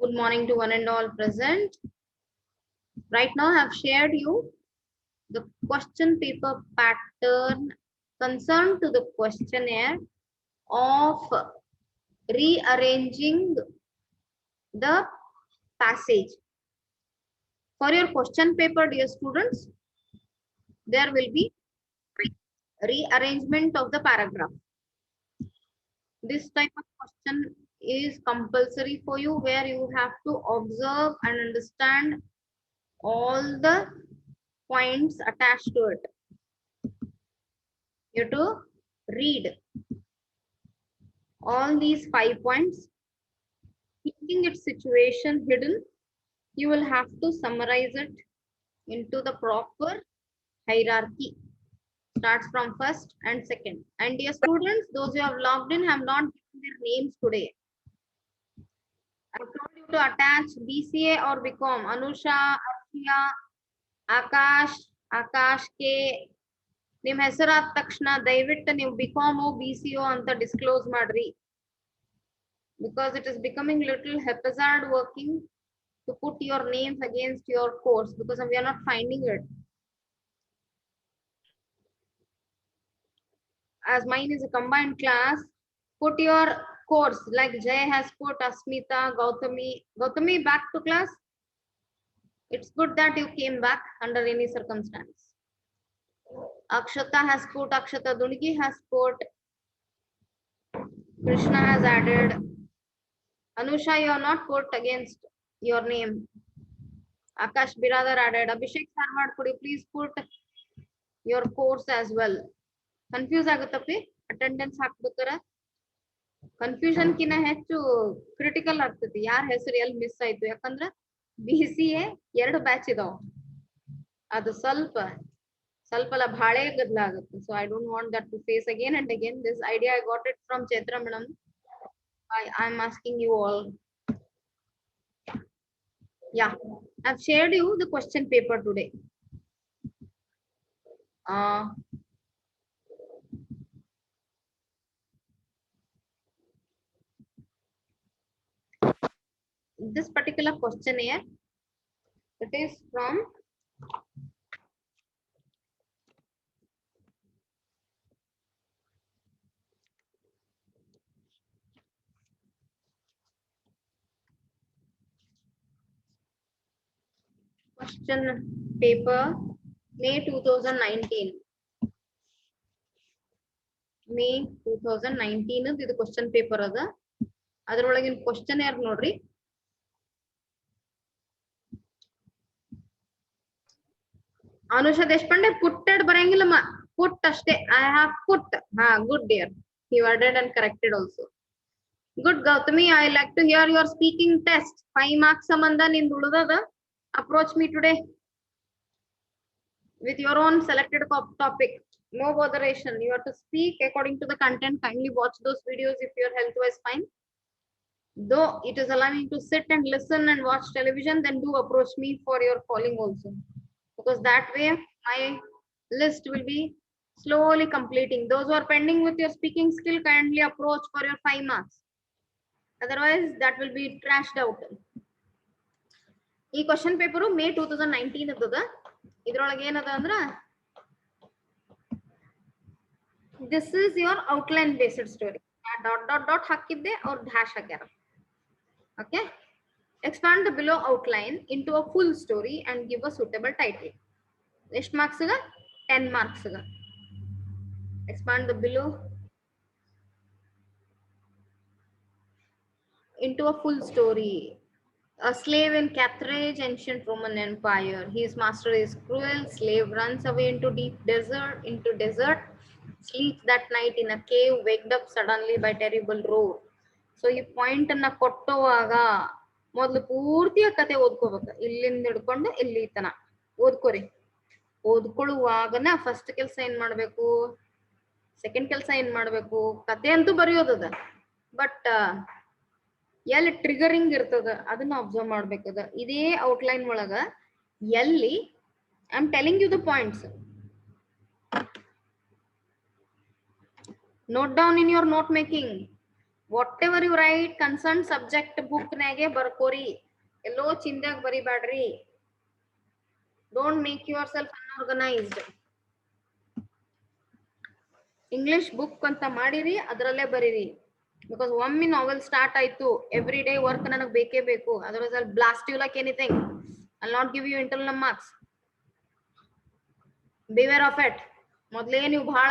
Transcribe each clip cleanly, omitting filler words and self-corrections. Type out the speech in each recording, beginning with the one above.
Good morning to one and all present. Right now I have shared you the question paper pattern concerned to the questionnaire of rearranging the passage. For your question paper, dear students, there will be rearrangement of the paragraph. This type of question is compulsory for you, where you have to observe and understand all the points attached to it. You have to read all these 5 points. Keeping its situation hidden, you will have to summarize it into the proper hierarchy. Starts from first and second. And dear students, those who have logged in have not given their names today. I told you to attach BCA or BCom. Anusha, Arshia, Akash, Akash K. ನಿಮ್ಮ ಹೆಸರಾದ ತಕ್ಷಣ ದಯವಿಟ್ಟು ನೀವು BCom BCO ಅಂತ disclose ಮಾಡ್ರಿ. Because it is becoming little haphazard working to put your names against your course, because we are not finding it. As mine is a combined class, put your course, like Jay has put, Asmita, Gautami back to class. It's good that you came back under any circumstance. Akshata has put, Akshata Dungi has put, Krishna has added. Anusha, you are not put against your name. Akash Biradar added. Abhishek Sarwad, could you please put your course as well? Confuse agutappi attendance ಹಾಕ್ಬೇಕಾರ confusion ಕಿನ ಹೆಚ್ಚು critical ಆಗ್ತತಿ ಯಾರ ಹೆಸರು ಎಲ್ಲಿ miss ಆಯ್ತು ಯಾಕಂದ್ರೆ BCA 2 batch ಇದಾವ ಅದು ಸ್ವಲ್ಪ ಅಲ್ಲ ಭಾಳೆ ಗದ್ದಲಾಗುತ್ತೆ. So I don't want that to face again and again. This idea I got it from Chaitra madam. I'm asking you all. Yeah, I've shared you the question paper today. This particular questionnaire, it is from question paper May 2019. May 2019 ಇದು question paper ಅದ. ಅದರೊಳಗಿನ questionnaire ನೋಡ್ರಿ. Anusha Deshpande putted ಬರಂಗಿಲ್ಲಮ್ಮ, put ಅಷ್ಟೇ. I have put. Good dear. You added and corrected also. Good Gautami, I like to hear your speaking test. 5 marks ಸಂಬಂಧ ನಿಂದು ಉಳಿದದ. Approach me today with your own selected topic. No botheration. You have to speak according to the content. Kindly watch those videos if your health was fine. Though it is allowing to sit and listen and watch television, then do approach me for your calling also. Because that way my list will be slowly completing. Those who are pending with your speaking skill, kindly approach for your 5 marks. Otherwise, that will be trashed out. ಈ question paper May 2019 ಇದ್ದದ. ಇದ್ರೊಳಗೆ ಏನದ ಅಂದ್ರ this is your outline based story. Dot ಹಾಕಿದ್ದೆ or dash ಹಾಕ್ಯಾರ. Okay, expand the below outline into a full story and give a suitable title. ಎಷ್ಟು marks ಗ 10 marks ಗ. Expand the below into a full story. A slave in Carthage, ancient Roman Empire. His master is cruel. Slave runs away into desert, sleeps that night in a cave, waked up suddenly by terrible roar. So ಈ point ಅನ್ನ ಕೊಟ್ಟುವಾಗ ಮೊದಲು ಪೂರ್ತಿಯ ಕತೆ ಓದ್ಕೋಬೇಕು. ಇಲ್ಲಿಂದ ಹಿಡ್ಕೊಂಡು ಇಲ್ಲಿ ತನ ಓದ್ಕೋರಿ. ಓದ್ಕೊಳ್ಳುವಾಗನ first ಕೆಲಸ ಏನ್ ಮಾಡ್ಬೇಕು, ಸೆಕೆಂಡ್ ಕೆಲಸ ಏನ್ ಮಾಡ್ಬೇಕು, ಕತೆ ಅಂತೂ ಬರೆಯೋದದ. ಬಟ್ ಎಲ್ಲಿ ಟ್ರಿಗರಿಂಗ್ ಇರ್ತದ ಅದನ್ನ ಅಬ್ಸರ್ವ್ ಮಾಡ್ಬೇಕದ. ಇದೇ ಔಟ್ಲೈನ್ ಒಳಗ ಎಲ್ಲಿ I am telling you the points. Note down in your note making. Whatever you write, concerned subject book nage ಬರ್ಕೋರಿ. ಎಲ್ಲೋ ಚಿಂದಾಗ ಬರಿಬ್ಯಾಡ್ರಿ. Don't make yourself unorganized. English book ಅಂತ ಮಾಡಿರಿ, ಅದರಲ್ಲೇ ಬರೀರಿ. Because ಒಮ್ಮೆ novel start ಆಯ್ತು, every day work ನನಗೆ ಬೇಕೇ ಬೇಕು. Otherwise I'll blast you like anything. I'll not give you internal marks. Beware of it. ಮೊದಲೇ ನೀವು ಬಹಳ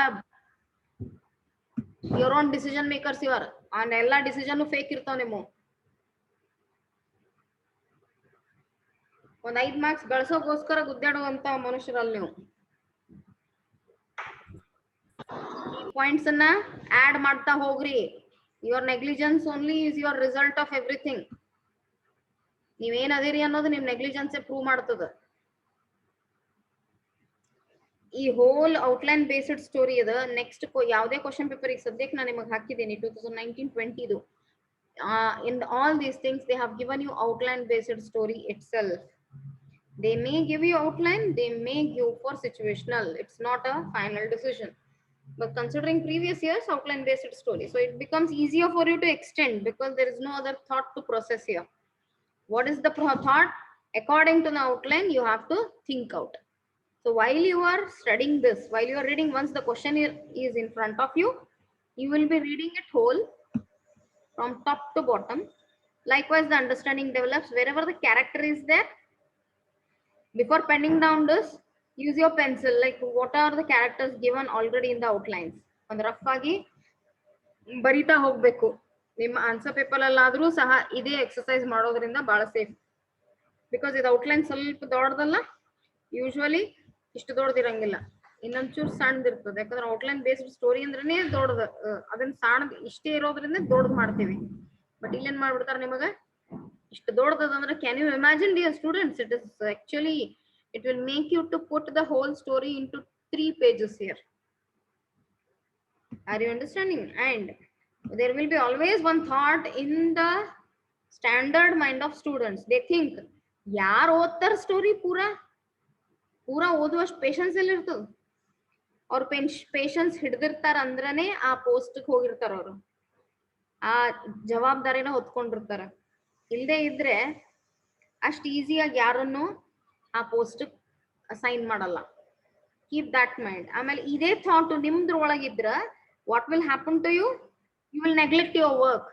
your own decision makers you are. And ಎಲ್ಲ ಡಿಸಿಷನ್ ಫೇಕ್ ಇರ್ತಾವ ನಿಮ್ಮ. ಒಂದ್ 5 ಮಾರ್ಕ್ಸ್ ಗಳಿಸೋಗೋಸ್ಕರ ಗುದ್ದಾಡುವಂತ ಮನುಷ್ಯರಲ್ಲ ನೀವು. ಪಾಯಿಂಟ್ಸ್ ಅನ್ನ ಆಡ್ ಮಾಡ್ತಾ ಹೋಗ್ರಿ. Your negligence only is your result of everything. ನೀವೇನ್ ಅದಿರಿ ಅನ್ನೋದು ನಿಮ್ ನೆಗ್ಲಿಜೆನ್ಸ್ ಪ್ರೂವ್ ಮಾಡ್ತದ. ಈ ಹೋಲ್ ಔಟ್ಲೈನ್ ಬೇಸ್ಡ್ ಸ್ಟೋರಿ ಅದ. ನೆಕ್ಸ್ಟ್ ಯಾವುದೇ ಕ್ವಶನ್ ಪೇಪರ್ ಈಗ ಸದ್ಯಕ್ಕೆ ನಾನು ನಿಮಗೆ ಹಾಕಿದ್ದೀನಿ 2019-20 in all these things they have given you outline based story itself. They may give you outline, they may give for situational. It's not a final decision. But considering previous years outline based story, so it becomes easier for you to extend because there is no other thought to process here. What is the thought? According to the outline, you have to think out. So while you are studying this, while you are reading, once the question is in front of you, you will be reading it whole from top to bottom. Likewise, the understanding develops wherever the character is there. Before penning down this, use your pencil, like what are the characters given already in the outlines. On the rough agi barita ಹೋಗ್ಬೇಕು. ನಿಮ್ಮ answer paper ಅಲ್ಲಾದ್ರೂ ಸಹ ಇದೇ exercise ಮಾಡೋದ್ರಿಂದ ಬಹಳ safe. Because ಇದು outline ಸ್ವಲ್ಪ ದೊಡ್ಡದಲ್ಲ, usually ಇಷ್ಟು ದೊಡ್ಡದಿರಂಗಿಲ್ಲ, ಇನ್ನೊಂಚೂರು ಸಣ್ಣದಿರ್ತದೆ. ಯಾಕಂದ್ರೆ ಔಟ್ಲೈನ್ ಬೇಸ್ಡ್ ಸ್ಟೋರಿ ಅಂದ್ರೇನೆ ದೊಡ್ಡದ, ಅದನ್ನ ಸಣ್ಣ ಇಷ್ಟೇ ಇರೋದ್ರಿಂದ ದೊಡ್ಡದು ಮಾಡ್ತೀವಿ. ಬಟ್ ಇಲ್ಲೇನ್ ಮಾಡ್ಬಿಡ್ತಾರೆ ನಿಮಗೆ ಇಷ್ಟು ದೊಡ್ಡದಂದ್ರೆ, can you imagine dear students, it is actually it will make you to put the whole story into 3 pages here. Are you understanding? And there will be always one thought in the standard mind of students. They think yaar ಓದ್ತಾರ story ಪೂರಾ ಓದುವಷ್ಟು patience ಎಲ್ಲಿ ಇರ್ತದ? ಅವ್ರ patience ಹಿಡ್ದಿರ್ತಾರ ಅಂದ್ರನೇ ಆ post ಹೋಗಿರ್ತಾರ, ಅವರು ಆ ಜವಾಬ್ದಾರಿನ ಹೊತ್ಕೊಂಡಿರ್ತಾರ. ಇಲ್ಲದೆ ಇದ್ರೆ ಅಷ್ಟು ಈಸಿಯಾಗಿ ಯಾರನ್ನು ಆ ಪೋಸ್ಟ್ ಅಸೈನ್ ಮಾಡಲ್ಲ. Keep that mind. ಆಮೇಲೆ ಇದೇ ಥಾಟ್ ನಿಮ್ದ್ರ ಒಳಗಿದ್ರ what will happen to you? You will neglect your work.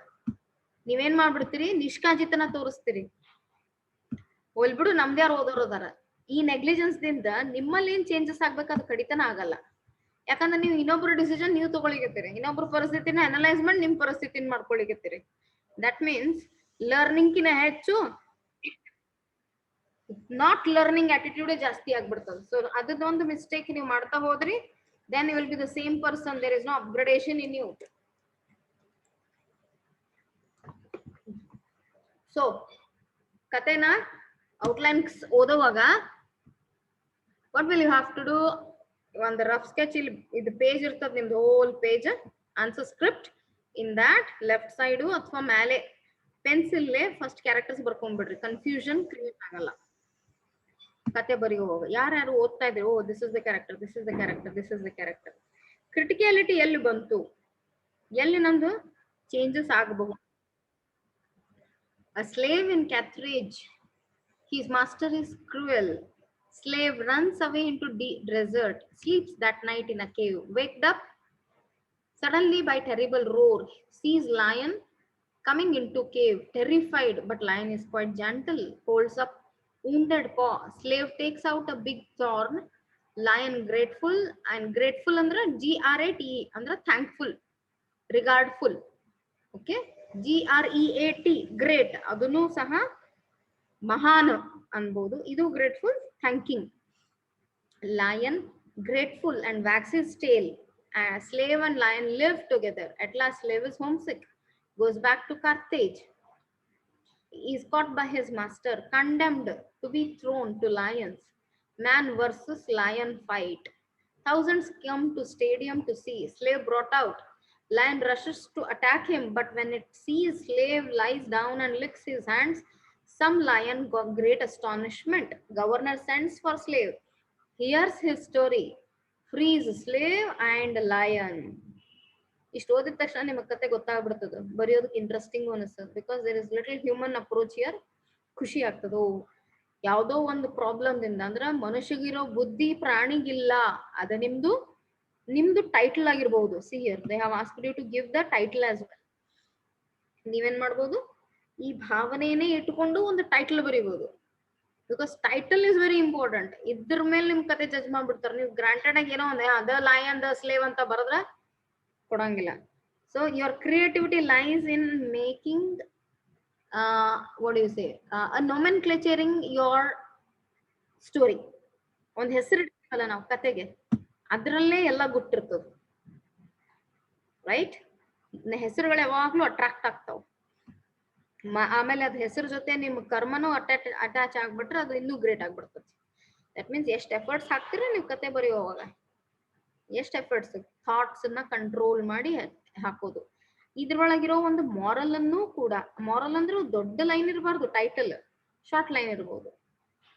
ನೀವೇನ್ ಮಾಡ್ಬಿಡ್ತೀರಿ? ನಿಷ್ಕಾಜಿತನ ತೋರಿಸ್ತೀರಿ. ಹೋಲ್ಬಿಡು ನಮ್ದು ಯಾರು ಓದೋರು ಅದಾರ. ಈ ನೆಗ್ಲಿಜೆನ್ಸ್ ದಿಂದ ನಿಮ್ಮಲ್ಲಿ ಏನ್ ಚೇಂಜಸ್ ಆಗ್ಬೇಕು ಅದು ಕಡಿತನ ಆಗಲ್ಲ. ಯಾಕಂದ್ರೆ ನೀವು ಇನ್ನೊಬ್ರು ಡಿಸಿಷನ್ ನೀವು ತಗೊಳಿಕತ್ತೀರಿ, ಇನ್ನೊಬ್ರು ಪರಿಸ್ಥಿತಿನ ಅನಲೈಸ್ ಮಾಡಿ ನಿಮ್ ಪರಿಸ್ಥಿತಿನ ಮಾಡ್ಕೊಳಿಕತ್ತೀರಿ. ದಟ್ ಮೀನ್ಸ್ ಲರ್ನಿಂಗ್ ಕಿನ ಹೆಚ್ಚು ನಾಟ್ ಲರ್ನಿಂಗ್ ಆಟಿಟ್ಯೂಡ್ ಜಾಸ್ತಿ ಆಗ್ಬಿಡ್ತದೆ. ಸೊ ಅದೊಂದು ಮಿಸ್ಟೇಕ್ ನೀವು ಮಾಡ್ತಾ ಹೋದ್ರಿ, then you will be the same person. There is no upgradation in you. So ಕತೆನ ಔಟ್ಲೈನ್ಸ್ ಓದುವಾಗ what will you have to do? ಒಂದು ರಫ್ ಸ್ಕೆಚ್, ಇಲ್ಲಿ ಇದು ಪೇಜ್ ಇರ್ತದೆ ನಿಮ್ದು, whole page answer script. In that left side ಅಥವಾ ಮೇಲೆ ಪೆನ್ಸಿಲ್ಲೇ ಫಸ್ಟ್ ಕ್ಯಾರೆಕ್ಟರ್ಸ್ ಬರ್ಕೊಂಡ್ಬಿಡ್ರಿ. ಕನ್ಫ್ಯೂಷನ್ ಕ್ರಿಯೇಟ್ ಆಗಲ್ಲ ಕತೆ ಬರೆಯುವಾಗ. ಯಾರ್ಯಾರು ಓದ್ತಾ ಇದ್ರು, oh this is the character, this is the character, this is the character. Criticality ಎಲ್ಲಿ ಬಂತು, ಎಲ್ಲಿ ನಮ್ದು ಚೇಂಜಸ್ ಆಗಬಹುದು? A slave in Carthage, his master is cruel. Slave runs away into desert, sleeps that night in a cave, waked up suddenly by terrible roar, sees lion coming into cave, terrified, but lion is quite gentle, holds up wounded paw. Slave takes out a big thorn. Lion grateful, and grateful andra GRATE andra thankful, regardful. Okay, GREAT great adunu saha mahan anbodu. Idu grateful, thanking. Lion grateful and wags his tail. Slave and lion live together. At last slave is homesick, goes back to Carthage. He is caught by his master, condemned to be thrown to lions. Man versus lion fight. Thousands come to stadium to see. Slave brought out. Lion rushes to attack him, but when it sees slave, lies down and licks his hands. Some lion got great astonishment. Governor sends for slave, hears his story, frees slave and lion. ಇಷ್ಟು ಓದಿದ ತಕ್ಷಣ ನಿಮಗೆ ಕತೆ ಗೊತ್ತಾಗ್ಬಿಡ್ತದ, ಬರೆಯೋದಕ್ಕೆ interesting ಅನಿಸ್ತದೆ. Because there is little human approach here. ಖುಷಿ ಆಗ್ತದ. ಯಾವ್ದೋ ಒಂದು ಪ್ರಾಬ್ಲಮ್ ದಿಂದ ಅಂದ್ರ ಮನುಷ್ಯಗಿರೋ ಬುದ್ಧಿ ಪ್ರಾಣಿಗಿಲ್ಲ, ಅದ ನಿಮ್ದು ಟೈಟಲ್ ಆಗಿರ್ಬಹುದು. See here they have asked you to give the title as well. ನೀವೇನ್ ಮಾಡ್ಬೋದು, ಈ ಭಾವನೆಯೇ ಇಟ್ಕೊಂಡು ಒಂದು ಟೈಟಲ್ ಬರೀಬಹುದು. Because title is very important. ಇದ್ರ ಮೇಲೆ ನಿಮ್ ಕತೆ ಜಡ್ಜ್ ಮಾಡ್ಬಿಡ್ತಾರೆ. ನೀವು ಗ್ರಾಂಟೆಡ್ ಆಗಿ ಏನೋ ಒಂದ್ ದ ಲಯನ್ ದ ಸ್ಲೇವ್ ಅಂತ ಬರದ್ರ ಕೊಡಂಗಿಲ್ಲ. So your creativity lies in making what do you say, a nomenclaturing your story. ಒಂದ್ ಹೆಸರು ಇಡ್ತೀವಲ್ಲ ನಾವು ಕತೆಗೆ, ಅದ್ರಲ್ಲೇ ಎಲ್ಲ ಗುಟ್ಟಿರ್ತದ. ರೈಟ್? ಹೆಸರುಗಳು ಯಾವಾಗ್ಲೂ ಅಟ್ರಾಕ್ಟ್ ಆಗ್ತಾವ. ಆಮೇಲೆ ಅದ್ ಹೆಸರು ಜೊತೆ ನಿಮ್ ಕರ್ಮನೂ ಅಟ್ಯಾಚ್ ಆಗ್ಬಿಟ್ರೆ ಅದು ಇನ್ನೂ ಗ್ರೇಟ್ ಆಗ್ಬಿಡ್ತದೆ. ದಟ್ ಮೀನ್ಸ್ ಎಷ್ಟ್ ಎಫರ್ಟ್ಸ್ ಹಾಕ್ತಿರ ನೀವು ಕತೆ ಬರೆಯುವಾಗ, ಎಷ್ಟ್ ಎಫರ್ಟ್ಸ್, ಥಾಟ್ಸ್ ಅನ್ನ ಕಂಟ್ರೋಲ್ ಮಾಡಿ ಹಾಕೋದು. ಇದ್ರೊಳಗಿರೋ ಒಂದು ಮಾರಲ್ ಅನ್ನು ಕೂಡ, ಮಾರಲ್ ಅಂದ್ರೆ ದೊಡ್ಡ ಲೈನ್ ಇರಬಾರ್ದು, ಟೈಟಲ್ ಶಾರ್ಟ್ ಲೈನ್ ಇರಬಹುದು.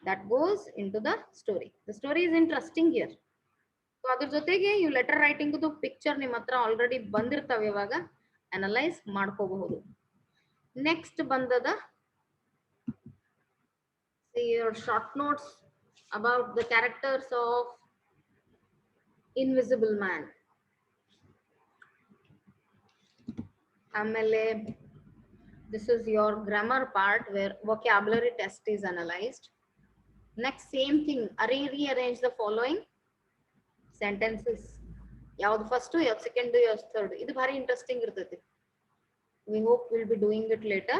That goes into the story. The story is interesting here. So ಅದ್ರ ಜೊತೆಗೆ ಇವ್ ಲೆಟರ್ ರೈಟಿಂಗ್ ಪಿಕ್ಚರ್ ನಿಮ್ಮ ಹತ್ರ ಆಲ್ರೆಡಿ ಬಂದಿರ್ತಾವ, ಇವಾಗ ಅನಲೈಸ್ ಮಾಡ್ಕೋಬಹುದು. ನೆಕ್ಸ್ಟ್ ಬಂದದ your short notes about the characters of Invisible Man. ಆಮೇಲೆ this is your grammar part where vocabulary test is analyzed. Next same thing, rearrange the following sentences. ಯಾವ್ದು first, ಯಾವ್ದು second, ಯಾವ್ದು third. ಇದು ಭಾರಿ interesting ಇರ್ತೈತಿ. we hope we'll be doing it later.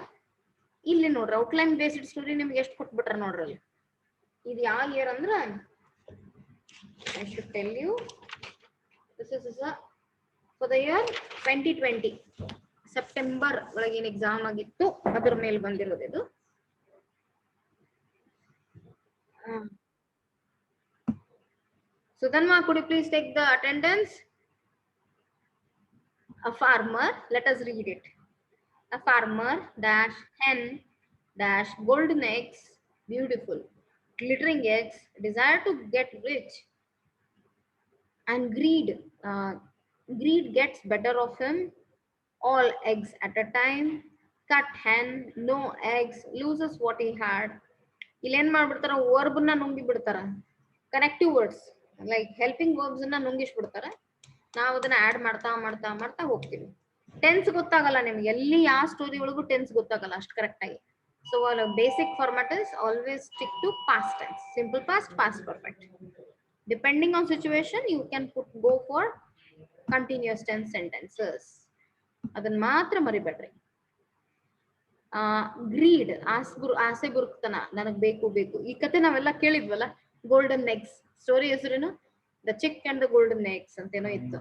ಇಲ್ಲಿ ನೋಡ್ರಿ outline based story ನಿಮ್ಗೆ ಎಷ್ಟು ಕೊಟ್ಬಿಟ್ರ ನೋಡ್ರಿ ಅಲ್ಲಿ. ಇದು ಯಾವ ಇಯರ್ ಅಂದ್ರ, I should tell you, this is for the year 2020 September ಒಳಗೇನು ಎಕ್ಸಾಮ್ ಆಗಿತ್ತು ಅದ್ರ ಮೇಲೆ ಬಂದಿರೋದು ಇದು. Sudanma, could you please take the attendance? A farmer, let us read it. A farmer dash hen dash golden eggs, beautiful glittering eggs, desire to get rich, and greed gets better of him. All eggs at a time, cut hen, no eggs, loses what he had. ಇಲ್ಲಿ ಏನ್ ಮಾಡ್ಬಿಡ್ತಾರ, verb ನ ನುಂಗಿ ಬಿಡ್ತಾರ. Connective words like helping verbs ನ ನುಂಗಿಸ್ ಬಿಡ್ತಾರ. ನಾವು ಅದನ್ನ add ಮಾಡ್ತಾ ಮಾಡ್ತಾ ಮಾಡ್ತಾ ಹೋಗ್ತೀವಿ. ಟೆನ್ಸ್ ಗೊತ್ತಾಗಲ್ಲ ನಿಮ್ಗೆ, ಎಲ್ಲಿ ಯಾವ ಸ್ಟೋರಿ ಒಳಗೂ ಟೆನ್ಸ್ ಗೊತ್ತಾಗಲ್ಲ ಅಷ್ಟು ಕರೆಕ್ಟ್ ಆಗಿ. So basic format is always stick to past tense, simple past, past perfect. Depending on situation you can go for continuous tense sentences. ಅದನ್ನ ಮಾತ್ರ ಮರಿಬೇಡ್ರಿ. ಗ್ರೀಡ್, ಆಸೆ ಬುರುಕ್ತನ, ನನಗ್ ಬೇಕು ಬೇಕು. ಈ ಕತೆ ನಾವೆಲ್ಲ ಕೇಳಿದ್ವಲ್ಲ, ಗೋಲ್ಡನ್ ಎಗ್ಸ್. ಸ್ಟೋರಿ ಹೆಸರೇನು, the chick and the golden eggs ಅಂತೇನೋ ಇತ್ತು.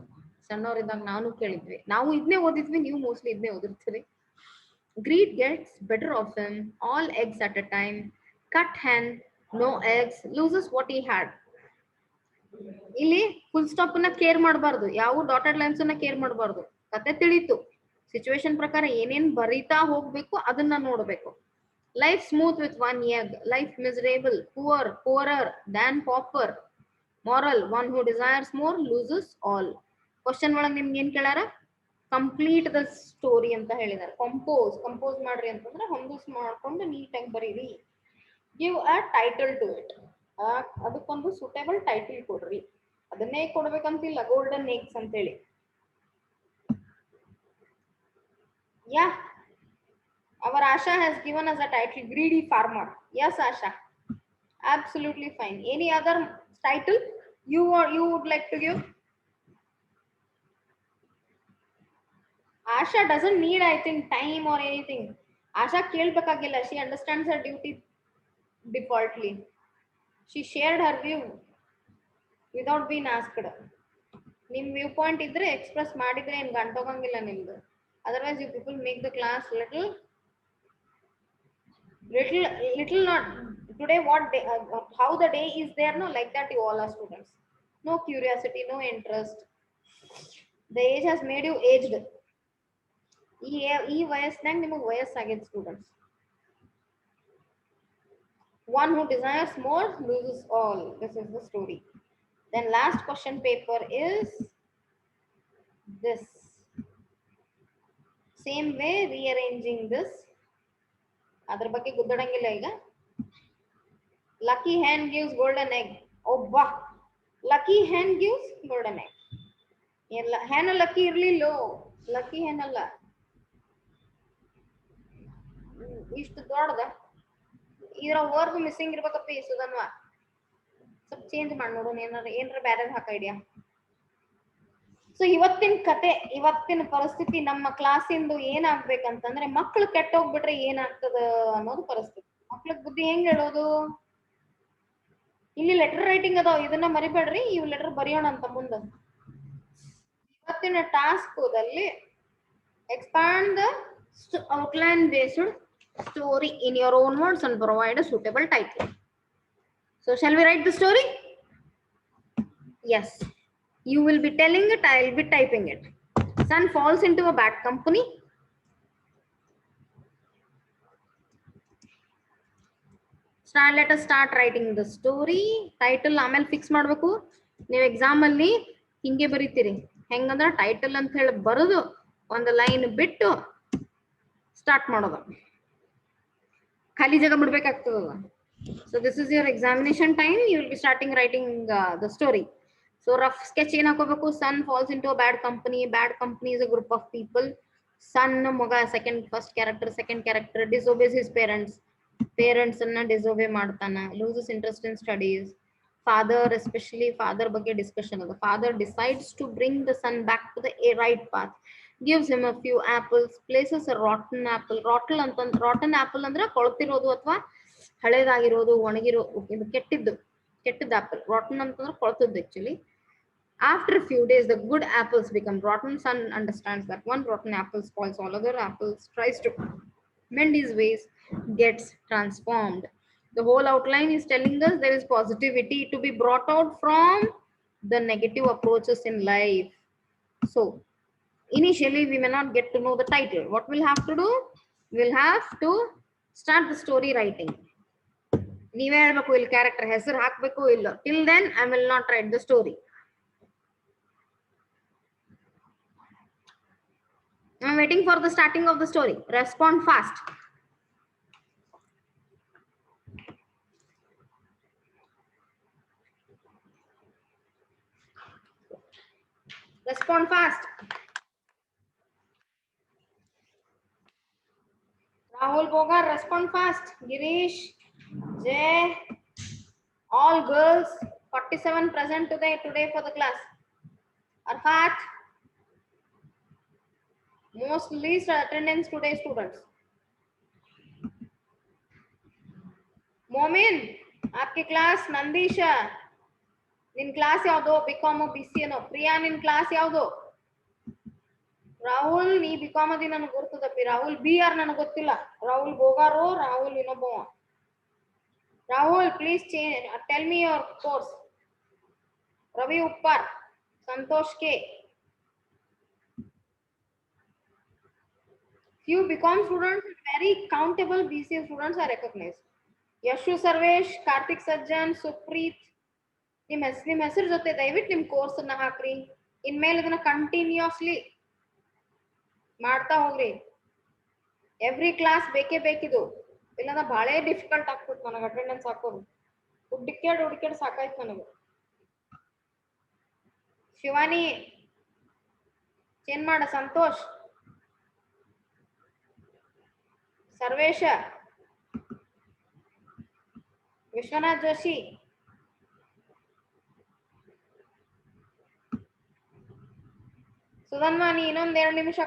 ಸಣ್ಣವರಿದ್ದಾಗ ನಾನು ಕೇಳಿದ್ವಿ. ನಾವು ಇದನ್ನೇ ಓದಿದ್ವಿ, ನೀವು ಮೋಸ್ಟ್ಲಿ ಇದನ್ನೇ ಓದಿರ್ತೀರಿ. Greed gets better of him, all eggs at a time, cut hen, no eggs, loses what he had. ಇಲ್ಲಿ ಫುಲ್ ಸ್ಟಾಪ್ ಅನ್ನ ಕೇರ್ ಮಾಡಬಾರ್ದು, ಯಾವ ಡಾಟೆಡ್ ಲೈನ್ಸ್ ಅನ್ನ ಕೇರ್ ಮಾಡಬಾರ್ದು. ಕತೆ ತಿಳಿತು, ಸಿಚುವೇಶನ್ ಪ್ರಕಾರ ಏನೇನ್ ಬರೀತಾ ಹೋಗ್ಬೇಕು ಅದನ್ನ ನೋಡ್ಬೇಕು. Life smooth with one egg, life miserable, poorer than pauper, moral one who desires more loses all. Question ಒಳಗೆ ನಿಮ್ಗೆ ಏನ್ ಕೇಳಾರ, ಕಂಪ್ಲೀಟ್ ದ ಸ್ಟೋರಿ ಅಂತ ಹೇಳಿದಾರೆ. ಕಂಪೋಸ್ ಮಾಡ್ರಿ ಅಂತಂದ್ರೆ ಹೊಂದಿಸ್ ಮಾಡ್ಕೊಂಡು ನೀಟಾಗಿ ಬರೀರಿ. Give a title to it, ಅದಕ್ಕೊಂದು ಸೂಟೇಬಲ್ ಟೈಟಲ್ ಕೊಡ್ರಿ. ಅದನ್ನೇ ಕೊಡ್ಬೇಕಂತಿಲ್ಲ, ಗೋಲ್ಡನ್ ಎಗ್ಸ್ ಅಂತೇಳಿ. Yeah, our Asha has given us a title, Greedy Farmer. Yes, Asha, absolutely fine. Any other title you would like to give? Asha doesn't need, I think, time or anything. Asha kelbekagilla, she understands her duty defaultly. She shared her view without being asked. ನಿಮ್ view point ಇದ್ರೆ express ಮಾಡಿದ್ರೆ ಏನ್ ಗಂಟೋಗಂಗಿಲ್ಲ ನಿಮ್ದು. Otherwise you people make the class little not today. What day, how the day is there, no, like that you all are students. No curiosity, no interest. The age has made you aged. ಈ ವಯಸ್ಸಿನಾಗ ನಿಮಗೆ ವಯಸ್ಸಾಗಿದೆ students. One who desires more loses all. This is the story. Then last question paper is this. Same way rearranging this. Adar ಬಗ್ಗೆ ಗುದ್ದಡಂಗಿಲ್ಲ ಈಗ. Lucky hen gives golden egg. Oh wow. Lucky hen gives golden egg. ಎಲ್ಲ hen lucky ಇರ್ಲಿಲ್ಲೋ. Lucky hen ಅಲ್ಲ. ಇಷ್ಟು ದೊಡ್ಡದ. ಇದರ verb missing ಇರ್ಬೇಕಪ್ಪ ಈ ಸುಧನ್ವಾ. ಸ್ವಲ್ಪ change ಮಾಡಿ ನೋಡೋಣ ಏನಾರ ಬೇರೆ ಹಾಕ ಐಡಿಯಾ. ಸೊ ಇವತ್ತಿನ ಕತೆ, ಇವತ್ತಿನ ಪರಿಸ್ಥಿತಿ ನಮ್ಮ ಕ್ಲಾಸಿಂದು ಏನಾಗ್ಬೇಕಂತಂದ್ರೆ ಮಕ್ಳು ಕೆಟ್ಟೋಗ್ಬಿಟ್ರೆ ಏನಾಗ್ತದ ಅನ್ನೋದು ಪರಿಸ್ಥಿತಿ. ಮಕ್ಳಿಗೆ ಬುದ್ಧಿ ಹೆಂಗ್ ಹೇಳೋದು? ಇಲ್ಲಿ ಲೆಟರ್ ರೈಟಿಂಗ್ ಅದಾವ, ಇದನ್ನ ಮರಿಬೇಡ್ರಿ, ಇವ್ ಲೆಟರ್ ಬರೆಯೋಣ ಅಂತ ಮುಂದೆ. ಇವತ್ತಿನ ಟಾಸ್ಕ್ದಲ್ಲಿ expand the outline based story in your own words and provide a suitable title. So shall we write the story? Yes. You will be telling it, I will be typing it. Son falls into a bad company. Let us start writing the story. Title ಆಮೇಲೆ fix ಮಾಡಬೇಕು. ನೀವು exam ಅಲ್ಲಿ ಹಿಂಗೆ ಬರೀತೀರಿ. ಹೆಂಗಂದ್ರೆ title ಅಂತ ಹೇಳಿ ಬರೋದು ಒಂದು ಲೈನ್ ಬಿಟ್ಟು ಸ್ಟಾರ್ಟ್ ಮಾಡೋದು. ಖಾಲಿ ಜಾಗ ಬಿಡ್ಬೇಕಾಗ್ತದ. So this is your examination time. You will be starting writing the story. So rough sketch ಏನ್ ಹಾಕೋಬೇಕು? Son falls into a bad company. Bad company is a group of people. Son ಮಗ first character disobeys his parents. Parents ಅನ್ನ disobey ಮಾಡ್ತಾನ. Loses interest in studies. Father, especially father ಬಗ್ಗೆ discussion ಅದ. Father decides to bring the son back to the right path. Gives him a few apples. Places a rotten apple. Rotten apple ಅಂದ್ರೆ ಕೊಳ್ತಿರೋದು ಅಥವಾ ಹಳೇದಾಗಿರೋದು, ಒಣಗಿರೋ, ಇದು ಕೆಟ್ಟದ್ದು apple. Rotten ಅಂತಂದ್ರೆ ಕೊಳ್ತದ್ದು actually. After a few days, the good apples become rotten. Son understands that one rotten apple spoils all other apples, tries to mend his ways, gets transformed. The whole outline is telling us there is positivity to be brought out from the negative approaches in life. So, initially, we may not get to know the title. What we'll have to do? We'll have to start the story writing. ನೀವೇ ಹೇಳ್ಬೇಕು ಇಲ್ಲಿ character ಹೆಸರು ಹಾಕ್ಬೇಕು ಇಲ್ಲ. Till then, I will not write the story. I'm waiting for the starting of the story. Respond fast. Respond fast. Rahul Bogar, respond fast. Girish, Jay, all girls, 47 present today for the class. Arfat, most least attendance today students. Momin, आपकी class नंदीशा, ನಿನ್ class ಯಾವ್ದು? BCom ಬಿಸಿ ಏನೋ. ಪ್ರಿಯಾ, ನಿನ್ class ಯಾವ್ದು? ರಾಹುಲ್, ನೀ BCom ಅದಿ ನನಗೆ ಗೊತ್ತದಪ್ಪಿ. Rahul B R ನನಗೆ ಗೊತ್ತಿಲ್ಲ. ರಾಹುಲ್ ಬೋಗಾರು, ರಾಹುಲ್ ಇನ್ನೊಬ್ಬ. Rahul, please tell me your course. Ravi Whopper, Santosh K. Few BCom students, very countable BCA students are recognized. Yashu Sarvesh, Karthik Sajjan, Supreet. ನಿಮ್ಮ ಹೆಸರು ಜೊತೆ ದಯವಿಟ್ಟು ನಿಮ್ಮ ಕೋರ್ಸ್ ಅನ್ನ ಹಾಕ್ರಿ. ಇನ್ಮೇಲೆ ಇದನ್ನ ಕಂಟಿನ್ಯೂಸ್ಲಿ ಮಾಡ್ತಾ ಹೋಗ್ರಿ. ಎವ್ರಿ ಕ್ಲಾಸ್ ಬೇಕೇ ಬೇಕಿದು, ಇಲ್ಲಾಂದ್ರೆ ಬಹಳ ಡಿಫಿಕಲ್ಟ್ ಆಗ್ತದೆ ನನಗೆ ಅಟೆಂಡೆನ್ಸ್ ಹಾಕೋದು. ಹುಡುಕ್ಯಾಡ್ ಸಾಕಾಯ್ತು ನನಗೆ. ಶಿವಾನಿ ಚೇಂಜ್ ಮಾಡ. ಸಂತೋಷ್, ಸರ್ವೇಶ, ವಿಶ್ವನಾಥ್ ಜೋಶಿ, ಸುಧನ್ವಾ, ನೀ ಇನ್ನೊಂದ್ 2 ನಿಮಿಷ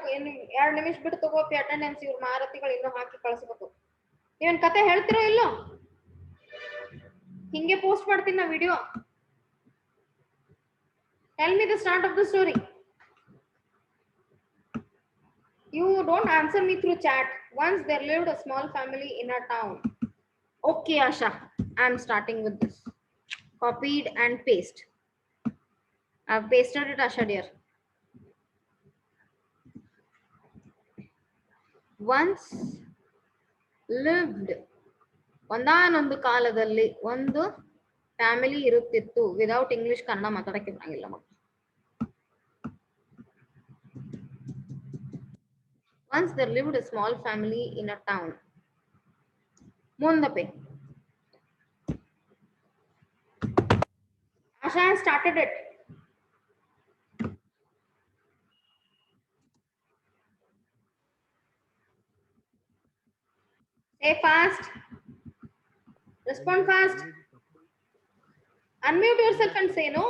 ಬಿಟ್ಟು ತಗೋಪಿ ಅಟೆಂಡೆನ್ಸ್. ಇವ್ರ ಮಾರತಿಗಳು ಇನ್ನೂ ಹಾಕಿ ಕಳಿಸ್ಬೇಕು. ನೀವೇನ್ ಕತೆ ಹೇಳ್ತಿರೋ ಇಲ್ಲೋ? ಹಿಂಗೆ ಪೋಸ್ಟ್ ಮಾಡ್ತೀನಿ ನಾ video. Tell me the start of the story. You don't answer me through chat. Once there lived a small family in a town. Okay, Asha, I am starting with this. Copied and paste. I have pasted it, Asha dear. Once lived. ಒಂದಾನೊಂದು ಕಾಲದಲ್ಲಿ ಒಂದು family ಇರುತ್ತಿತ್ತು. Without English Kannada ಮಾತಾಡಕ್ಕೆ ಬರಂಗಿಲ್ಲ ಮಕ್ಕಳು. Once there lived a small family in a town. ಮುಂದಪ್ಪೆ Asha has started it. Say fast. Respond fast. Unmute yourself and say no.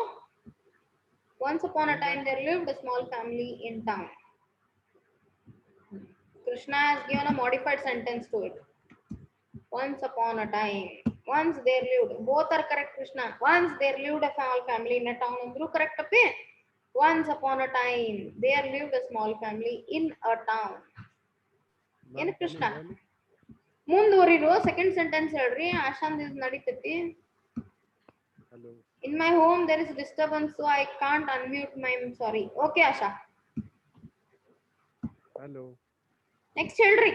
Once upon a time there lived a small family in town. Krishna has given a modified sentence to it. Once upon a time. Once there lived. Both are correct, Krishna. Once there lived a small family in a town. Andru correct appe. Once upon a time there lived a small family in a town. ಏನು Krishna ಮುಂದುವರಿರು second sentence ಹೇಳ್ರಿ ಆಶಾಂದ್ ಇದು ನಡೀತೈತಿ In my home there is disturbance so I can't unmute my sorry. Okay Asha. Hello. Next ಹೇಳ್ರಿ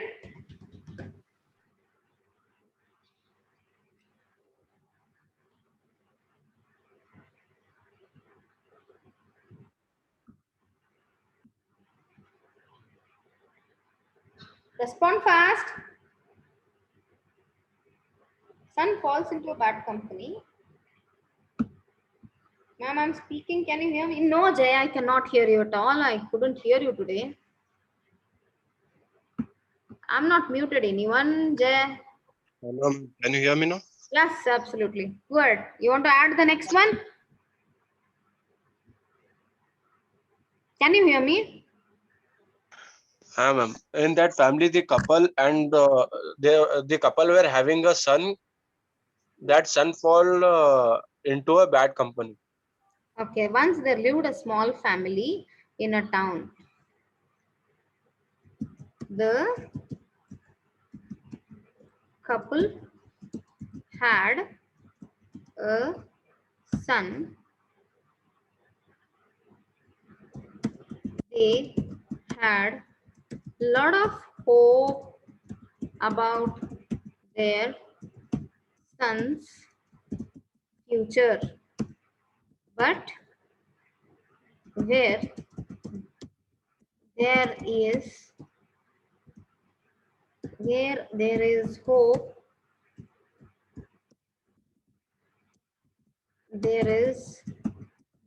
Respond fast. Son falls into a bad company. Ma'am, I'm speaking. Can you hear me? No, Jay, I cannot hear you at all. I couldn't hear you today. I'm not muted. Anyone, Jay? Hello. Can you hear me now? Yes, absolutely. Good. You want to add the next one? Can you hear me? Ma'am. In that family, the couple and the couple were having a son. That son fall into a bad company. Okay. Once there lived a small family in a town. The couple had a son. They had a lot of hope about their son's future. But where there is hope, there is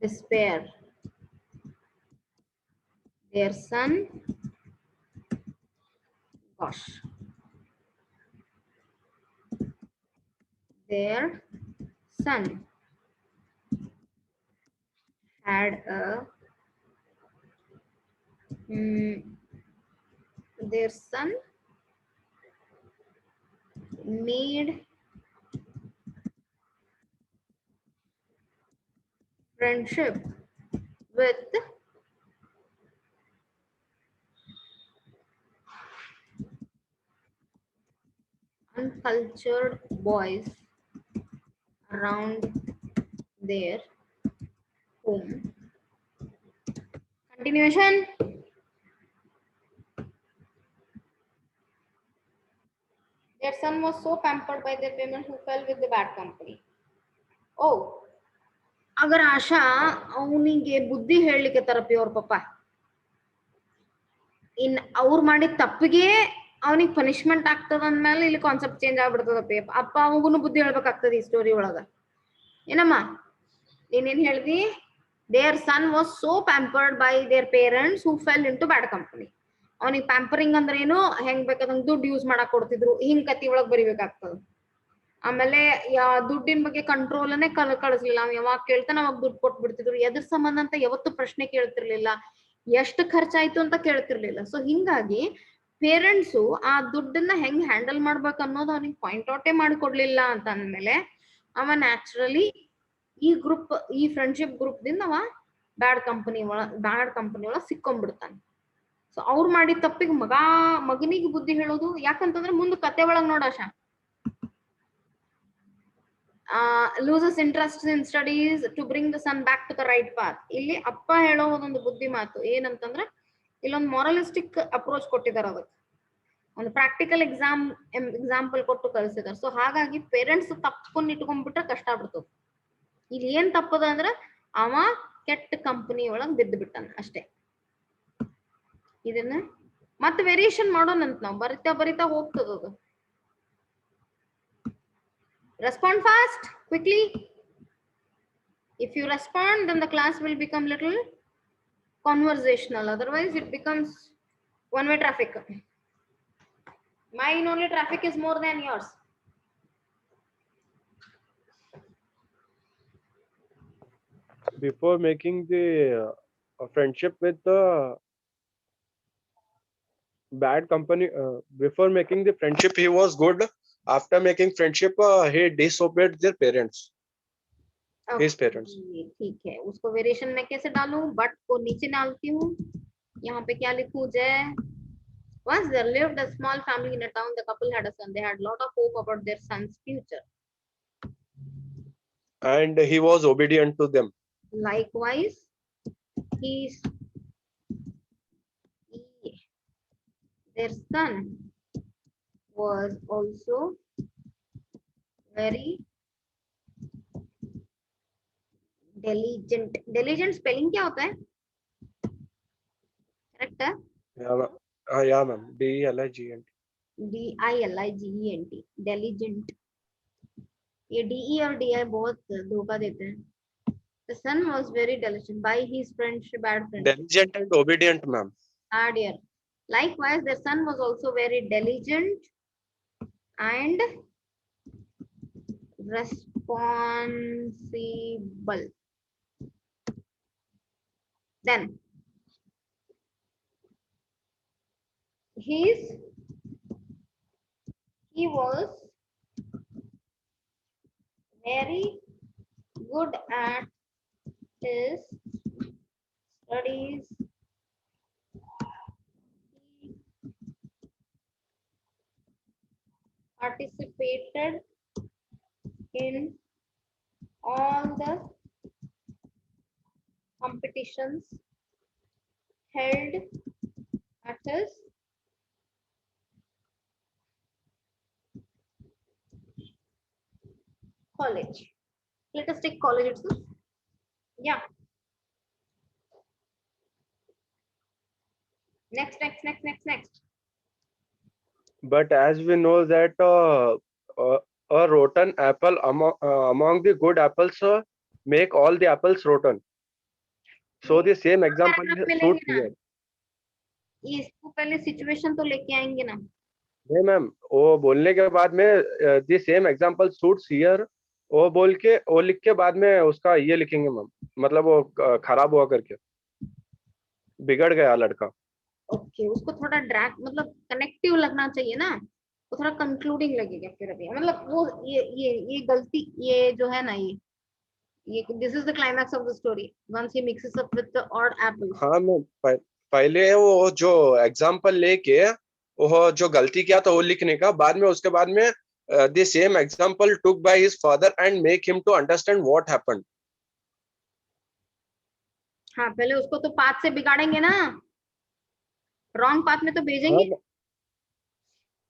despair. Their son, gosh, their son had a their son made friendship with uncultured boys around their home. Continuation. Their son was so pampered by their parents who fell with the bad company. Oh, अगर आशा ಅವನಿಗೆ ಬುದ್ಧಿ ಹೇಳಲಿಕ್ಕೆ ತರಪಿ ಅವ್ರ ಪಪ್ಪ ಇನ್ ಅವ್ರು ಮಾಡಿದ ತಪ್ಪಿಗೆ ಅವನಿಗೆ punishment ಆಗ್ತದ ಅಂದ್ಮೇಲೆ ಇಲ್ಲಿ ಕಾನ್ಸೆಪ್ಟ್ ಚೇಂಜ್ ಆಗ್ಬಿಡ್ತದಪ್ಪಿ ಅಪ್ಪ ಅವಗುನು ಬುದ್ಧಿ ಹೇಳ್ಬೇಕಾಗ್ತದೆ ಈ ಸ್ಟೋರಿ ಒಳಗ ಏನಮ್ಮ ನೀನೇನ್ ಹೇಳ್ದಿ their son was so pampered by their parents who fell into bad company ಅವನಿಗೆ ಪ್ಯಾಂಪರಿಂಗ್ ಅಂದ್ರೆ ಏನು ಹೆಂಗ್ ಬೇಕಾದಂಗ್ ದುಡ್ಡು ಯೂಸ್ ಮಾಡಕ್ ಕೊಡ್ತಿದ್ರು ಹಿಂಗ್ ಕತ್ತಿ ಒಳಗ್ ಬರಿಬೇಕಾಗ್ತದ ಆಮೇಲೆ ದುಡ್ಡಿನ ಬಗ್ಗೆ ಕಂಟ್ರೋಲ್ನೇ ಕಳಿಸ್ಲಿಲ್ಲ ಅವ್ ಯಾವಾಗ ಕೇಳ್ತಾನ ಅವಾಗ ದುಡ್ಡು ಕೊಟ್ಬಿಡ್ತಿದ್ರು ಎದ್ರ ಸಂಬಂಧ ಅಂತ ಯಾವತ್ತು ಪ್ರಶ್ನೆ ಕೇಳ್ತಿರ್ಲಿಲ್ಲ ಎಷ್ಟು ಖರ್ಚಾಯ್ತು ಅಂತ ಕೇಳ್ತಿರ್ಲಿಲ್ಲ ಸೊ ಹಿಂಗಾಗಿ ಪೇರೆಂಟ್ಸು ಆ ದುಡ್ಡನ್ನ ಹೆಂಗ್ ಹ್ಯಾಂಡಲ್ ಮಾಡ್ಬೇಕು ಅನ್ನೋದು ಅವನಿಗೆ ಪಾಯಿಂಟ್ ಔಟೇ ಮಾಡಿಕೊಡ್ಲಿಲ್ಲ ಅಂತ ಅಂದ್ಮೇಲೆ ಅವ ನ್ಯಾಚುರಲಿ ಈ ಫ್ರೆಂಡ್ಶಿಪ್ ಗ್ರೂಪ್ ದಿಂದ ಅವ ಬ್ಯಾಡ್ ಕಂಪನಿ ಒಳಗ ಸಿಕ್ಕೊಂಡ್ಬಿಡ್ತಾನೆ ಸೊ ಅವ್ರು ಮಾಡಿದ ತಪ್ಪಿಗೆ ಮಗನಿಗೆ ಬುದ್ಧಿ ಹೇಳೋದು ಯಾಕಂತಂದ್ರೆ ಮುಂದೆ ಕತೆ ಒಳಗ್ ನೋಡಾಶ loses interest in studies to bring the son back to the right path. ಇಲ್ಲಿ ಅಪ್ಪ ಹೇಳೋ ಒಂದು ಬುದ್ಧಿ ಮಾತು ಏನಂತಂದ್ರೆ ಇಲ್ಲೊಂದು ಮೊರಲಿಸ್ಟಿಕ್ ಅಪ್ರೋಚ್ ಕೊಟ್ಟಿದ್ದಾರೆ ಅದಕ್ಕೆ ಒಂದು ಪ್ರಾಕ್ಟಿಕಲ್ ಎಕ್ಸಾಂಪಲ್ ಕೊಟ್ಟು ಕಳಿಸಿದಾರೆ ಸೊ ಹಾಗಾಗಿ ಪೇರೆಂಟ್ಸ್ ತಪ್ಪನ್ನು ಇಟ್ಕೊಂಡ್ಬಿಟ್ರೆ ಕಷ್ಟ ಆಗ್ಬಿಡ್ತದೆ ಇಲ್ಲಿ ಏನ್ ತಪ್ಪದ ಅಂದ್ರೆ ಅವ ಕೆಟ್ಟ ಕಂಪನಿ ಒಳಗ್ ಬಿದ್ದು ಬಿಟ್ಟಾನ ಅಷ್ಟೇ ಇದನ್ನ ಮತ್ತೆ ವೇರಿಯೇಷನ್ ಮಾಡೋಣಂತ ನಾವು ಬರಿತಾ ಬರಿತಾ ಹೋಗ್ತದದು. Respond fast, quickly. If you respond, then the class will become little conversational. Otherwise, it becomes one-way traffic. Mine only traffic is more than yours. Before making the friendship with the bad company, before making the friendship, he was good. After making friendship, he disobeyed their parents, his parents. ठीक है, उसको variation में कैसे डालूं? But को नीचे डालती हूँ. यहाँ पे क्या लिखूं? जय. Once there lived a small family in a town. The couple had a son. They had a lot of hope about their son's future. And he was obedient to them. Likewise, their son was also very diligent. Diligent spelling क्या होता है? Correct है? Yeah, ma'am. Diligent. Diligent. Diligent. ये DE और DI बहुत धोखा देते हैं. The son was very diligent. By his friendship, bad friendship. Diligent and obedient, ma'am. Ah, dear. Likewise, their son was also very diligent and responsible. Then he was very good at his studies. He participated in all the competitions held at his college. Let us take college itself. Yeah. Next. But as we know that a rotten apple among the good apples make all the apples rotten. So the same example suits here. इसको पहले situation तो लेके आएंगे ना. नहीं ma'am, वो बोलने के बाद में the same example suits here वो बोल के वो लिख के बाद में उसका ये लिखेंगे मैम, मतलब वो खराब हुआ करके बिगड़ गया लड़का. ओके, उसको थोड़ा ड्रैग मतलब कनेक्टिव लगना चाहिए ना, वो थोड़ा कंक्लूडिंग लगेगा फिर अभी. मतलब वो ये गलती ये जो है ना ये this is the climax of the story once he mixes up with the odd apples. हाँ मैम, पहले वो जो एग्जांपल लेके वो जो गलती किया था वो लिखने का, बाद में उसके बाद में the same example took by his father and make him to understand what happened. हाँ, पहले उसको तो पाथ से बिगाड़ेंगे ना, रॉन्ग पाथ में तो भेजेंगे. हाँ,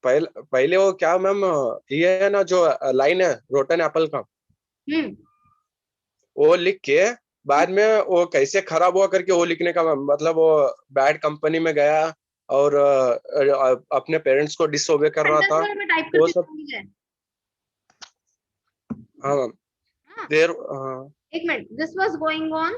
पहले वो क्या मैम, ये है ना जो लाइन है रोटन एप्पल का, वो लिख के बाद में वो कैसे खराब हुआ करके वो लिखने का मैम. मतलब वो बैड कंपनी में गया और अपने पेरेंट्स को डिसओबे कर रहा था वो सब. हाँ मैम, देर एक minute. This was going on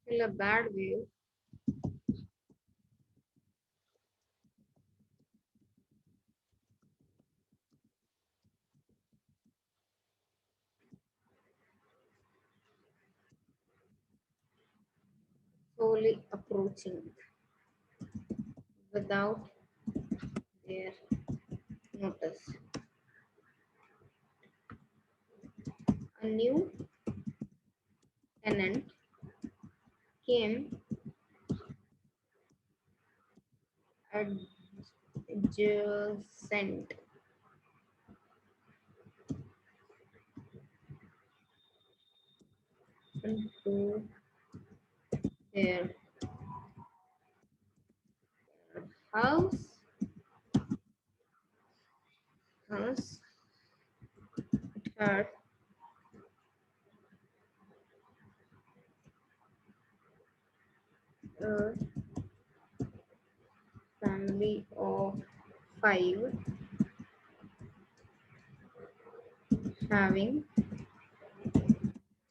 till a bad wave slowly approaching without their notice. A new tenant came adjacent into their house it had a family of 5 having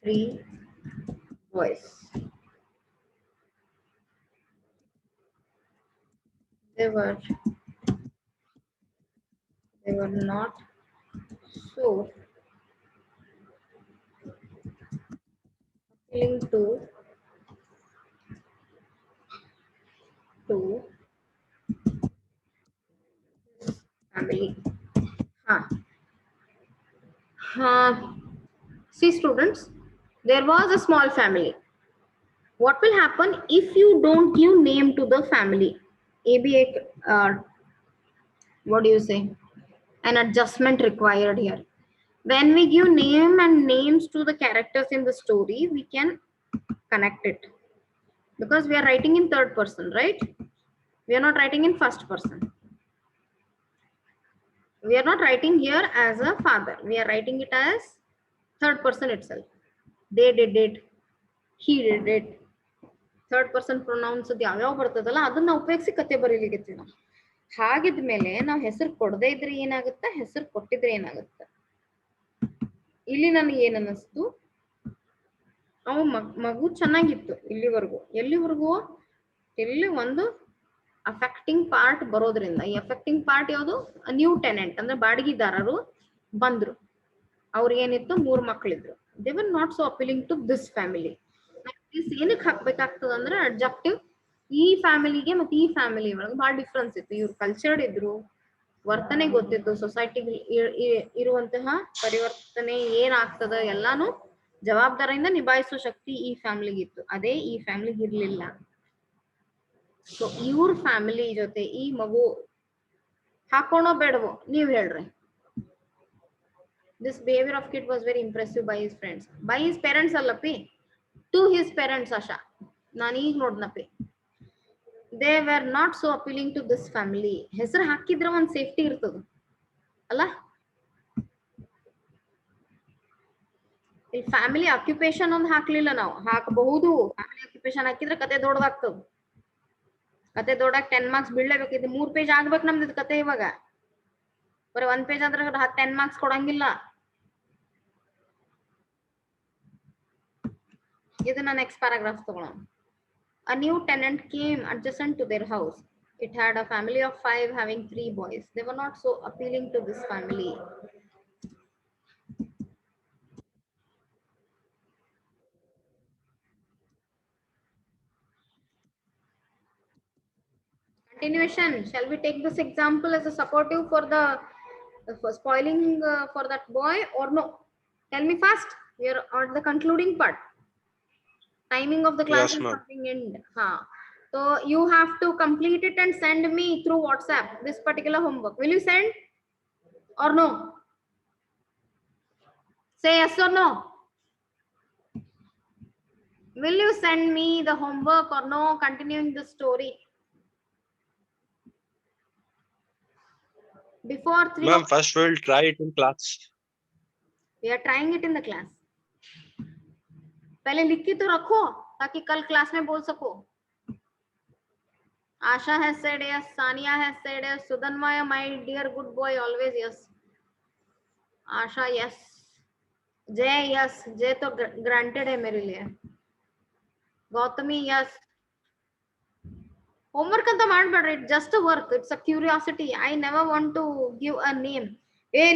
3 boys. They were not so appealing to family. See students, there was a small family. What will happen if you don't give name to the family? ABA, what do you say? An adjustment required here. When we give name and names to the characters in the story, we can connect it. Because we are writing in third person, right? We are not writing in first person. We are not writing here as a father. We are writing it as third person itself. They did it. He did it. Third person pronouns ಯಾವ್ಯಾವ ಬರ್ತದಲ್ಲ ಅದನ್ನ ಉಪಯೋಗಿಸಿ ಕತೆ ಬರೀಲಿಕ್ಕೆ ನಾವು. ಹಾಗಿದ್ಮೇಲೆ ನಾವು ಹೆಸರು ಕೊಡದೇ ಇದ್ರೆ ಏನಾಗುತ್ತೆ, ಹೆಸರು ಕೊಟ್ಟಿದ್ರೆ ಏನಾಗುತ್ತೆ. ಇಲ್ಲಿ ನನಗೆ ಏನ್ ಅನ್ನಿಸ್ತು, ಅವು ಮಗು ಚೆನ್ನಾಗಿತ್ತು ಇಲ್ಲಿವರೆಗೂ. ಎಲ್ಲಿವರೆಗೂ? ಇಲ್ಲಿ ಒಂದು ಅಫೆಕ್ಟಿಂಗ್ ಪಾರ್ಟ್ ಬರೋದ್ರಿಂದ. ಈ ಅಫೆಕ್ಟಿಂಗ್ ಪಾರ್ಟ್ ಯಾವುದು? ನ್ಯೂ ಟೆನೆಂಟ್ ಅಂದ್ರೆ ಬಾಡಿಗೆದಾರರು ಬಂದ್ರು. ಅವ್ರಿಗೆ ಏನಿತ್ತು, 3 ಮಕ್ಕಳಿದ್ರು. They were not so appealing to this family. ಏನಕ್ಕೆ ಹಾಕ್ಬೇಕಾಗ್ತದ ಅಂದ್ರೆ ಅಡ್ಜೆಕ್ಟಿವ್. ಈ ಫ್ಯಾಮಿಲಿಗೆ ಮತ್ತೆ ಈ ಫ್ಯಾಮಿಲಿ ಒಳಗೆ ಬಹಳ ಡಿಫ್ರೆನ್ಸ್ ಇತ್ತು. ಇವ್ರು ಕಲ್ಚರ್ಡ್ ಇದ್ರು, ವರ್ತನೆ ಗೊತ್ತಿತ್ತು, ಸೊಸೈಟಿಗೆ ಇರುವಂತಹ ಪರಿವರ್ತನೆ ಏನಾಗ್ತದ ಎಲ್ಲಾನು ಜವಾಬ್ದಾರಿಯಿಂದ ನಿಭಾಯಿಸೋ ಶಕ್ತಿ ಈ ಫ್ಯಾಮಿಲಿಗೆ ಇತ್ತು. ಅದೇ ಈ ಫ್ಯಾಮಿಲಿಗೆ ಇರ್ಲಿಲ್ಲ. ಸೊ ಇವ್ರ ಫ್ಯಾಮಿಲಿ ಜೊತೆ ಈ ಮಗು ಹಾಕೋಣೋ ಬೇಡವೋ ನೀವ್ ಹೇಳ್ರಿ. This behavior of kid was very impressive by his friends. By his parents allappi, to his parents Asha. ನಾನು ಈಗ ನೋಡ್ನಪ್ಪಿ. They were not so appealing to this family. ಹೆಸರು ಹಾಕಿದ್ರೆ ಒಂದು ಸೇಫ್ಟಿ ಇರ್ತದ ಅಲ್ಲ. ಇಲ್ಲಿ ಫ್ಯಾಮಿಲಿ ಆಕ್ಯುಪೇಷನ್ ಒಂದು ಹಾಕ್ಲಿಲ್ಲ ನಾವು. ಹಾಕಬಹುದು. ಫ್ಯಾಮಿಲಿ ಆಕ್ಯುಪೇಷನ್ ಹಾಕಿದ್ರೆ ಕತೆ ದೊಡ್ಡದಾಗ್ತದ. ಕತೆ ದೊಡ್ಡಾಗ 10 ಮಾರ್ಕ್ಸ್ ಬೀಳಲೇಬೇಕು. ಇದು 3 ಪೇಜ್ ಆಗ್ಬೇಕು ನಮ್ದು ಇದು ಕತೆ. ಇವಾಗ ಬರೀ 1 ಪೇಜ್ ಆದ್ರೆ 10 ಮಾರ್ಕ್ಸ್ ಕೊಡಂಗಿಲ್ಲ. ಇದನ್ನ ನೆಕ್ಸ್ಟ್ ಪ್ಯಾರಾಗ್ರಾಫ್ ತಗೊಳ್ಳೋಣ. A new tenant came adjacent to their house. It had a family of 5 having 3 boys. They were not so appealing to this family. Continuation. Shall we take this example as a supportive for the for spoiling for that boy or no? Tell me fast. We are at the concluding part. Timing of the class is coming end. So you have to complete it and send me through WhatsApp this particular homework. Will you send or no? Say yes or no. Will you send me the homework or no? Continuing the story. Before 3. Ma'am, first we'll try it in class. We are trying it in the class. पहले लिख के तो रखो ताकि कल class में बोल सको. Asha has said yes. Sania has said yes. Sudanmaya, my dear good boy, always yes. Asha yes. Jay yes. Jay तो granted है मेरे लिए. Gautami yes. Homework ಅಂತ ಮಾಡಬೇಡ್ರಿ. It's just a work. It's a curiosity. I never want to give a name.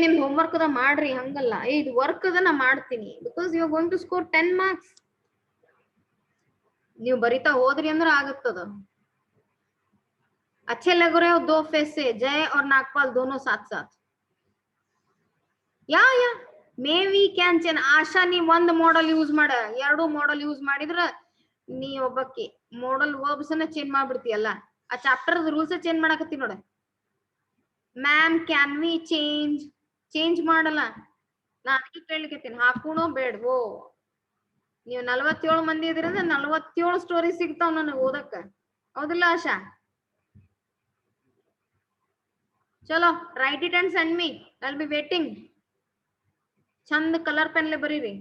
ನಿಮ್ homework ಅದ ಮಾಡ್ರಿ ಹಂಗಲ್ಲ. ಇದು ವರ್ಕ್ ಅದ ನಾ ಮಾಡ್ತೀನಿ. Because you are going to score 10 marks. ನೀವು ಬರಿತಾ ಹೋದ್ರಿ ಅಂದ್ರೆ ಆಗುತ್ತದ. अच्छे लग रहे हो 2 फेस से. जय और नागपाल दोनों साथ साथ. या मे वी ಕ್ಯಾನ್ ಚೇಂಜ್. ಆಶಾ ನೀ ಒಂದು ಮಾಡೆಲ್ ಯೂಸ್ ಮಾಡ. 2 ಮಾಡೆಲ್ ಯೂಸ್ ಮಾಡಿದ್ರ ನೀ ಒಬ್ಬಕ್ಕೆ ಮಾಡೆಲ್ ವರ್ಬ್ಸ್ ಅನ್ನ ಚೇಂಜ್ ಮಾಡ್ಬಿಡ್ತೀಯಲ್ಲ. ಆ ಚಾಪ್ಟರ್ ರೂಲ್ಸ್ ಚೇಂಜ್ ಮಾಡಕತ್ತಿ ನೋಡ. ಮ್ಯಾಮ್ ಕ್ಯಾನ್ ವಿ ಚೇಂಜ್ ಮಾಡಲ್ಲ. ನಾ ಅದಕ್ಕೆ ಕೇಳಲಿಕ್ಕೆ ಹಾಕೋಣೋ ಬೇಡವೋ. ನೀವು 47 ಮಂದಿ ಇದ್ರಿಂದ 47 ಸ್ಟೋರಿ ಸಿಗ್ತಾವ್ ನನಗೆ ಓದಕ್ಕ ಹೌದಿಲ್ಲ ಆಶಾ ಚಲೋ write it and send me I'll be waiting ಚಂದ ಕಲರ್ ಪೆನ್ ಲೇ ಬರೀರಿ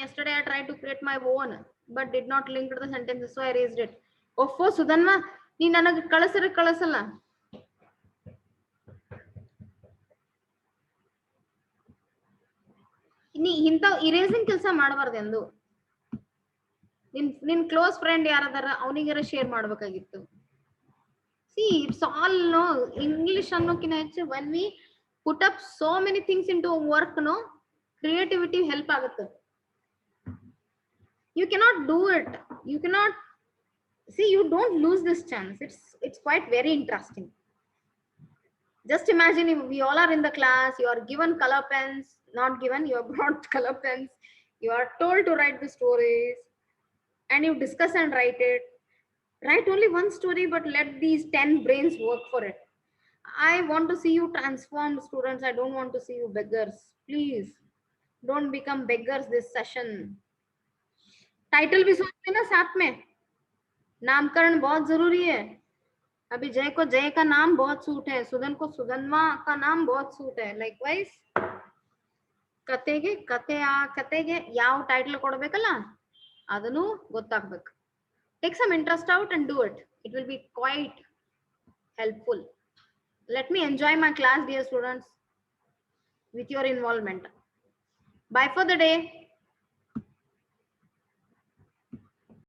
yesterday I tried to create my own but did not link to the sentences so I erased it ಒಫ್ಫೋ Sudhanva ನೀ ನನಗೆ ಕಳಿಸಲ್ಲ ನೀ ಇಂಥವ್ ಇರೇಸಿಂಗ್ ಕೆಲಸ ಮಾಡಬಾರ್ದು ಎಂದು ನಿನ್ ಕ್ಲೋಸ್ ಫ್ರೆಂಡ್ ಯಾರದಾರ ಅವನಿಗಾರ ಶೇರ್ ಮಾಡ್ಬೇಕಾಗಿತ್ತು see it's all no English ಅನ್ನೋಕಿನ ಹೆಚ್ಚು when we put up so many things into work no creativity help ಆಗುತ್ತೆ you cannot do it you cannot see you don't lose this chance it's quite very interesting just imagine if we all are in the class you are given color pens not given you are brought color pens you are told to write the stories and you discuss and write it write only one story but let these 10 brains work for it I want to see you transform students I don't want to see you beggars please don't become beggars this session title भी सोच लेना साथ में नामकरण बहुत जरूरी है अभी जय को जय का नाम बहुत सूट है सुधन को सुधनवा का नाम बहुत सूट है लाइकवाइज ಕತೆಗೆ ಯಾವ ಟೈಟಲ್ ಕೊಡಬೇಕಲ್ಲ ಅದನ್ನು ಗೊತ್ತಾಗಬೇಕು take some interest out and do it it will be quite helpful let me enjoy my class dear students with your involvement bye for the day